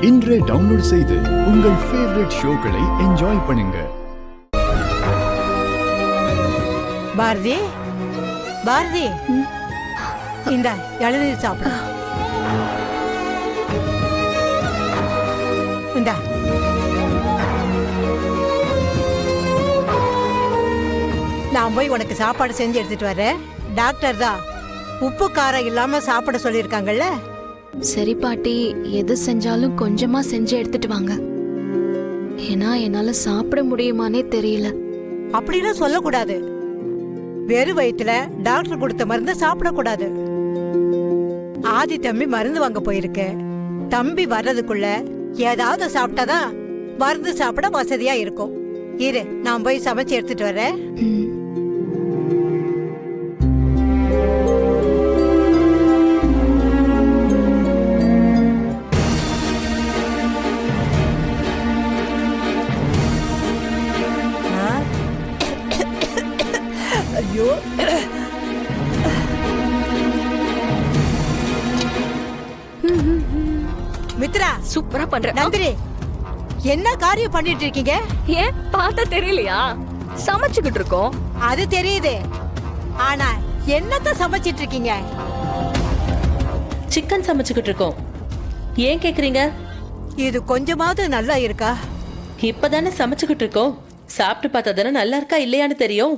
இன்றே டவுன்லோட் செய்து உங்கள் ஃபேவரட் ஷோக்களை என்ஜாய் பண்ணுங்க. பாரதி, பாரதி, இந்த இளநீர் சாப்பிடு. இந்த நான் போய் உனக்கு சாப்பாடு செஞ்சு எடுத்துட்டு வரேன். டாக்டர் தான் உப்பு காரம் இல்லாம சாப்பிட சொல்லியிருக்காங்கல்ல. சரி பாட்டி, எது செஞ்சாலும் கொஞ்சமா செஞ்சு எடுத்துட்டு வாங்க. ஏன்னா என்னால சாப்பிட முடியுமானே தெரியல. அப்படின்னு சொல்லக்கூடாது. வெறும் வயிற்றுல டாக்டர் கொடுத்த மருந்து சாப்பிடக்கூடாது. ஆதி தம்பி மருந்து வாங்க போயிருக்கு. தம்பி வர்றதுக்குள்ள ஏதாவது சாப்பிட்டாதான் மருந்து சாப்பிட வசதியா இருக்கும். இரு, நான் போய் சமைச்சு எடுத்துட்டு வரேன். ஐயோ, மித்ரா சூப்பரா பண்ற. நந்தினி, என்ன காரியம் பண்ணிட்டு இருக்கீங்க? ஏன் பார்த்தா தெரியலையா? சமைச்சுக்கிட்டு இருக்கோம். அது தெரியுது, ஆனா என்னத்த சமைச்சிட்டு இருக்கீங்க? சிக்கன் சமைச்சுக்கிட்டு இருக்கோம். ஏன் கேக்குறீங்க? இது கொஞ்சமாவது நல்லா இருக்கா? இப்பதானே சமைச்சுக்கிட்டு இருக்கோம். சாப்பிட்டு பார்த்தா தானே நல்லா இருக்கா இல்லையான்னு தெரியும்.